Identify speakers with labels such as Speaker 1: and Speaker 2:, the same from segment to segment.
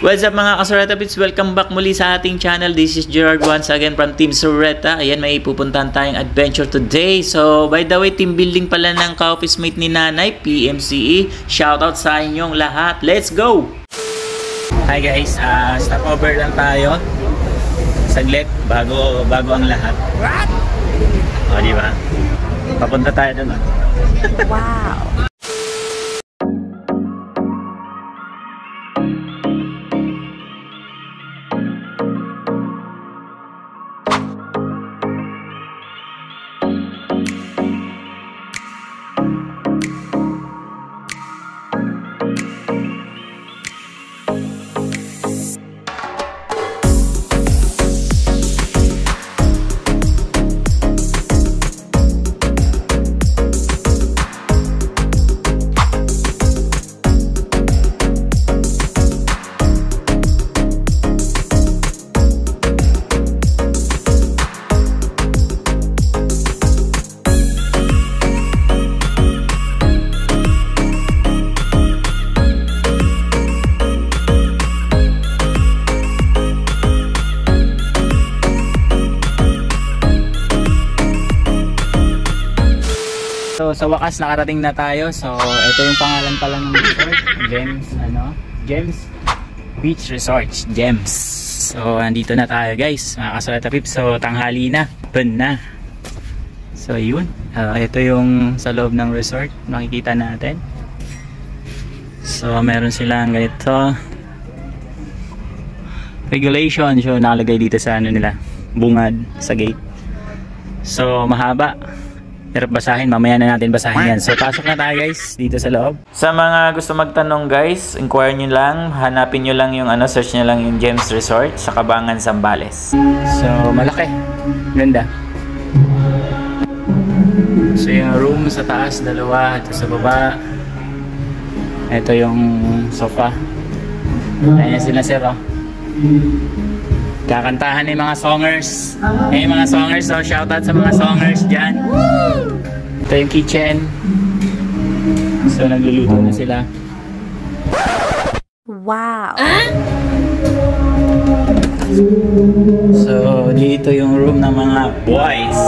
Speaker 1: What's up mga kasureta pits? Welcome back muli sa ating channel. This is Gerard once again from Team Sureta. Ayan, may pupuntahan tayong adventure today. So, by the way, team building pala ng ka-office mate ni Nanay, PMCE. Shoutout sa inyong lahat. Let's go! Hi guys, stopover lang tayo. Saglit, bago ang lahat. What? O, diba? Papunta tayo doon.
Speaker 2: Wow!
Speaker 1: So, sa wakas nakarating na tayo. So, ito yung pangalan pala ng resort. Gems Beach Resort. Gems. So, andito na tayo guys. Mga kasureta pips. So, tanghali na. Open na. So, yun. Ito yung sa loob ng resort. Makikita natin. So, meron silang ganito. Regulation. So, nakalagay dito sa ano nila. Bungad sa gate. So, mahaba. Hirap basahin, mamaya na natin basahin yan. So pasok na tayo guys dito sa loob. Sa mga gusto magtanong guys, inquire nyo lang, hanapin nyo lang yung search nyo lang yung Gems Resort sa Cabangan, Zambales. So malaki, ganda. So yung room sa taas, dalawa, ito sa baba. Ito yung sofa. Ayan sila sir oh. Kakantahan ng mga songers. Mga songers, so shoutout sa mga songers dyan. Ito yung kitchen. So nagluluto na sila.
Speaker 2: Wow!
Speaker 1: So dito yung room ng mga boys.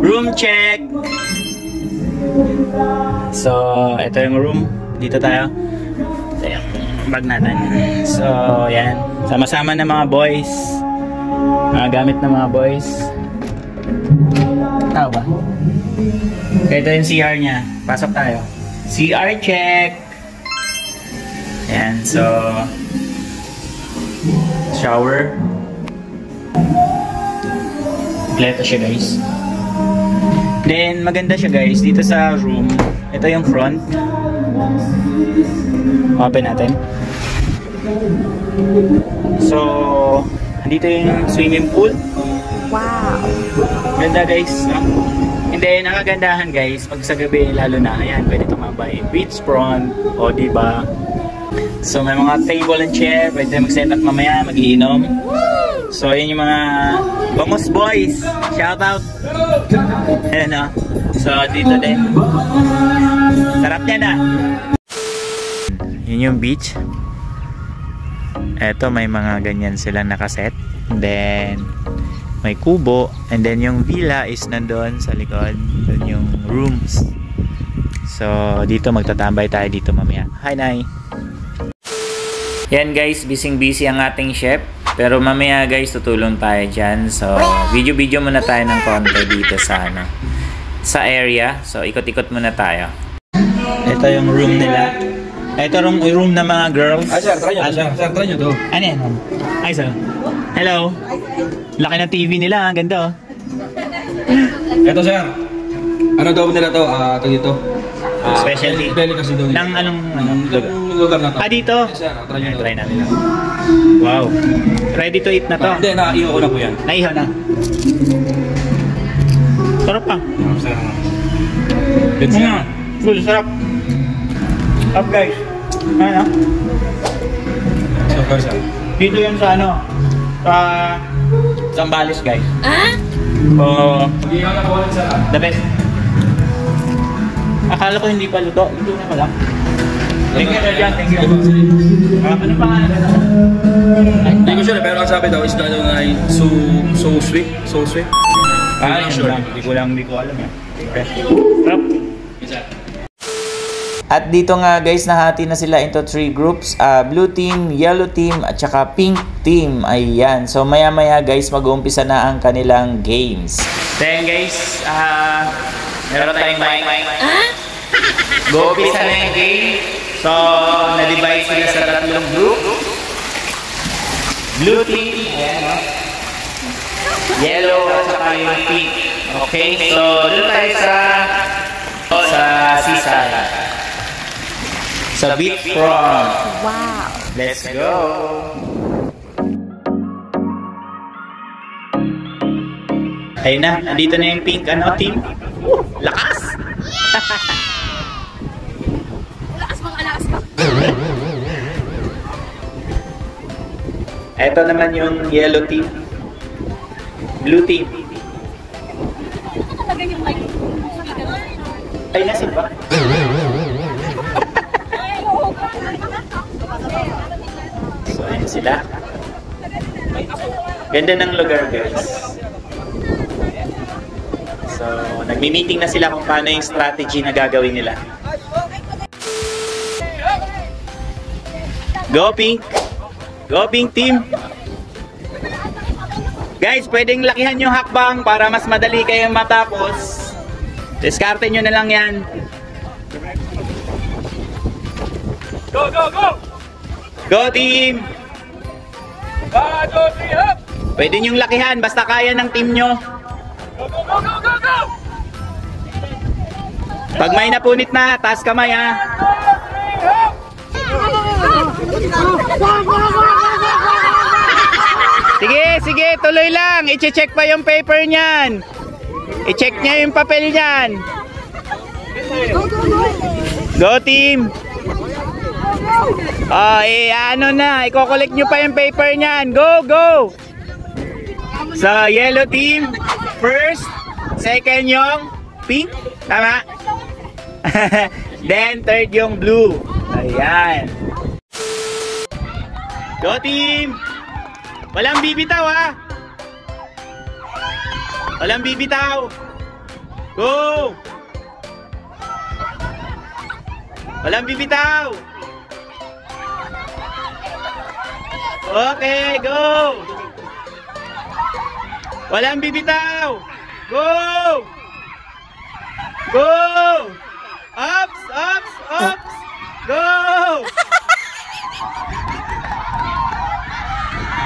Speaker 1: Room check! So ito yung room. Dito tayo. Ito yung bag natin. So yan. Sama-sama ng mga boys. Mga gamit ng mga boys. Tao ba? Ito yung CR niya. Pasok tayo. CR check! Ayan, so shower. Kompleto siya guys. Then maganda siya guys. Dito sa room, ito yung front. Open natin. So, dito yung swimming pool.
Speaker 2: Wow!
Speaker 1: Ganda guys, no? Hindi, nakagandahan guys, pag sa gabi lalo na, ayan, pwede tumambay. Beachfront, o diba? So, may mga table and chair, pwede mag-set up mamaya, mag-iinom. So, ayan yung mga Bangos boys, shout out! Ayan o. So, dito din. Sarap niya na! Yun yung beach. Eto, may mga ganyan silang nakaset. Then may kubo. And then yung villa is nandun sa likod. Doon yung rooms. So dito magtatambay tayo dito mamaya. Hi Nay! Yan guys, busy ang ating chef. Pero mamaya guys, tutulong tayo dyan. So video muna tayo ng konti dito sa sa area. So ikot-ikot muna tayo. Ito yung room nila. Ito room ng mga girls.
Speaker 3: Sir, try nyo. Sir, try nyo to.
Speaker 1: Ano yan? Ay, sir. Hello. Laki ng TV nila. Ang ganda, oh.
Speaker 3: Ito, sir. Ano daw nila to? Ito dito.
Speaker 1: Specialty.
Speaker 3: Delicacy daw nila.
Speaker 1: Nang anong
Speaker 3: lugar na to?
Speaker 1: Dito?
Speaker 3: Yes, sir. Try nyo to.
Speaker 1: Try natin. Wow. Ready to eat na to?
Speaker 3: Hindi, naiho ko na po yan.
Speaker 1: Naiho na. Sarap pa.
Speaker 3: Sir.
Speaker 1: Good nga. Full sarap. Up guys. Ano?
Speaker 3: So, sir.
Speaker 1: Dito yan sa sa Zambales guys. The best. Akala ko hindi pa luto. Luto na pala. Thank you, Sir John. Thank you. Ano pangalan?
Speaker 3: Hindi ko sure, pero ang sabi daw is daw na so sweet.
Speaker 1: Hindi ko alam eh. Okay. Sarap. At dito nga guys, nahati na sila into 3 groups. Blue team, yellow team, at saka pink team. Ayan. So maya maya guys, mag-uumpisa na ang kanilang games. Then guys, meron tayong mic. Go-umpisa na yung game. So, na-divide sila sa tatlong group. Blue team, ayan, no? Yellow, at saka yung pink. Okay, so doon tayo sa seaside. Sa beachfront.
Speaker 2: Wow.
Speaker 1: Let's go! Ayun na, nandito na yung pink team. Lakas! Ito naman yung yellow team. Blue team. Ay, nasin ba? So, ayan sila. Ganda ng lugar, guys. So, nagmi-meeting na sila kung paano yung strategy na gagawin nila. Go, Pink! Go, Pink team! Guys, pwedeng lakihan yung hakbang para mas madali kayong matapos. Diskarte nyo na lang yan.
Speaker 3: Go, go, go!
Speaker 1: Go, team!
Speaker 3: 1, 2, 3, up!
Speaker 1: Pwede nyong lakihan, basta kaya ng team nyo.
Speaker 3: Go, go, go, go, go, go!
Speaker 1: Pag may napunit na, taas kamay ha.
Speaker 3: 1, 2, 3, up!
Speaker 1: Sige, sige, tuloy lang. I-check pa yung paper niyan. I-check niya yung papel niyan. Go, team! Ano na, i-collect nyo pa yung paper niyan. Go, go! So, yellow team, first. Second yung pink. Tama? Then, third yung blue. Ayan. Go, team! Walang bibitaw, ha? Walang bibitaw. Go! Walang bibitaw. Okay, go! Walang bibitaw. Go! Go! Ups, ups, ups. Go!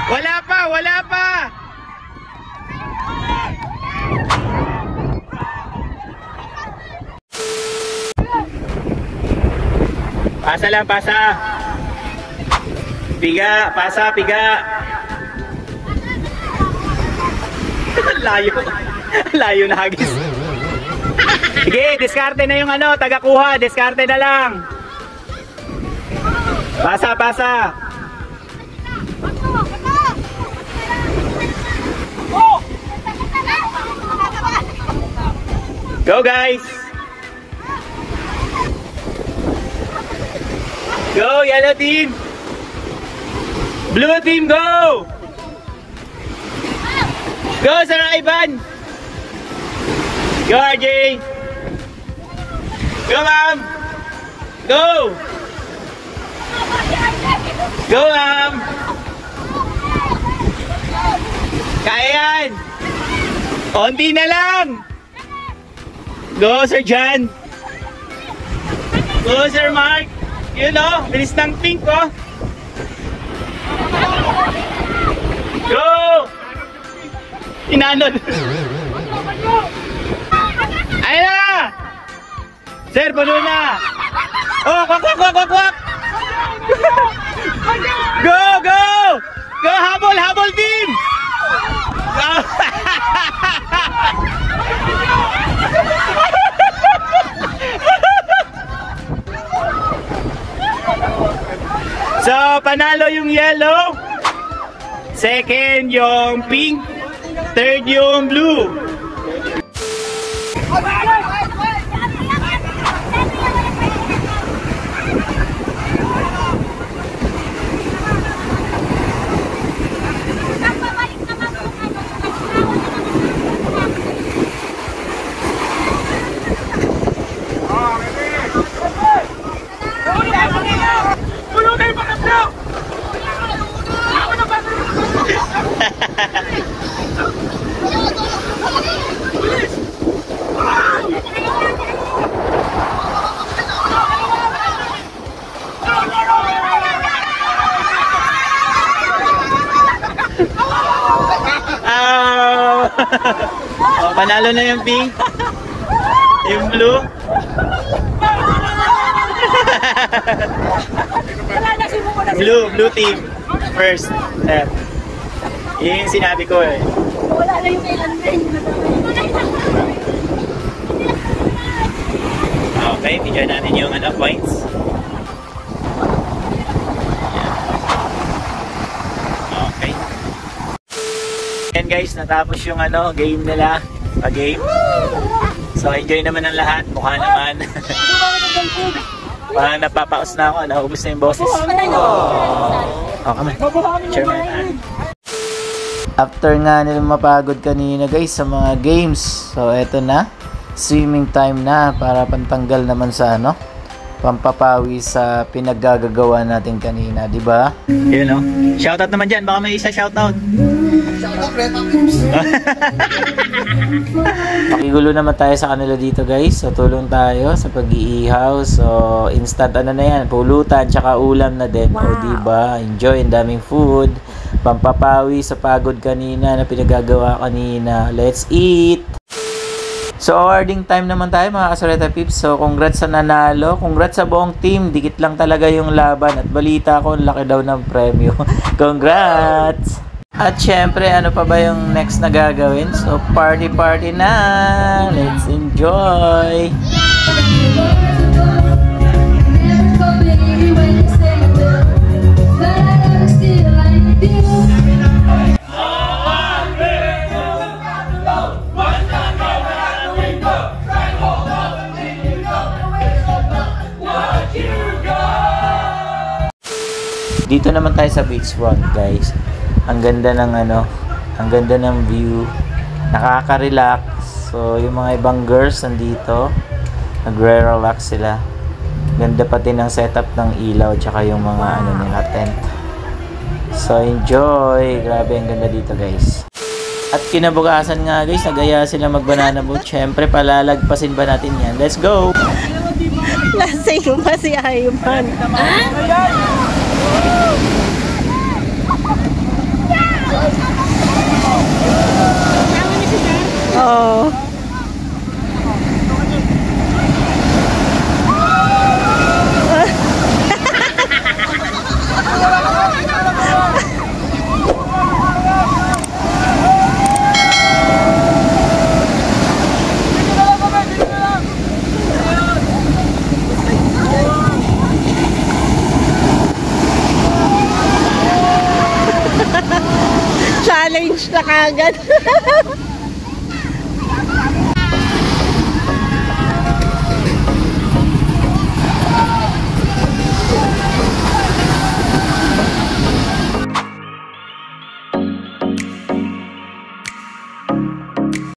Speaker 1: Wala pa, wala pa. Pasa lang, pasa. Piga, pasa, piga. Layo. Layo na hagis. Sige, diskarte na yung taga-kuha. Diskarte na lang. Pasa, pasa. Go, guys. Go, yellow team. Blue team, go. Go, Sir Ivan. Go, RJ. Go, ma'am. Go. Go, ma'am. Kaya yan. Onti na lang. Go, Sir John. Go, Sir Mark. You know, bilis ng pink, oh. Go! Inanod. Ayun na! Sir, puno na! Oh, kwak, kwak, kwak, kwak, kwak! Go, go! Go, habol, habol team! Go! So, panalo yung yellow. Second yung pink. Third yung blue. Oh, panalo na yung pink. Yung blue. Blue team. First. Yun yung sinabi ko eh.
Speaker 2: Wala na yung kailan din.
Speaker 1: Okay, bigyan natin yung points. Okay. And guys, natapos yung game nila. Game. So enjoy naman ang lahat. Mukha naman. Parang napapaos na ako. Naubos na yung boses. Oh, come on. Chairman. After nga nila mapagod kanina guys sa mga games. So eto na. Swimming time na para pantanggal naman sa pampapawi sa pinaggagawa natin kanina, di ba? Yun o. Shoutout naman dyan. Baka may isa shoutout. Shoutout, Reta Pips. Makigulo naman tayo sa kanila dito guys. So tulong tayo sa pag-iihaw. So instant na yan. Pulutan tsaka ulam na din.
Speaker 2: Wow.
Speaker 1: O di ba? Enjoy ang daming food. Pampapawi sa pagod kanina na pinagagawa kanina. Let's eat! So awarding time naman tayo mga Kasoreta Pips. So congrats sa nanalo. Congrats sa buong team. Dikit lang talaga yung laban. At balita ko, laki daw ng premyo. Congrats! At syempre, ano pa ba yung next na gagawin? So party na! Let's enjoy! Dito naman tayo sa beachfront guys. Ang ganda ng ang ganda ng view. Nakaka-relax. So yung mga ibang girls nandito, nagre-relax sila. Ganda pati ng setup ng ilaw tsaka yung mga nila tent. So enjoy. Grabe ang ganda dito guys. At kinabukasan nga guys, nagaya sila mag-banana boat. Syempre palalagpasin ba natin yan? Let's go!
Speaker 2: Lasing pa si Ayman. Oh. Challenge na kagad.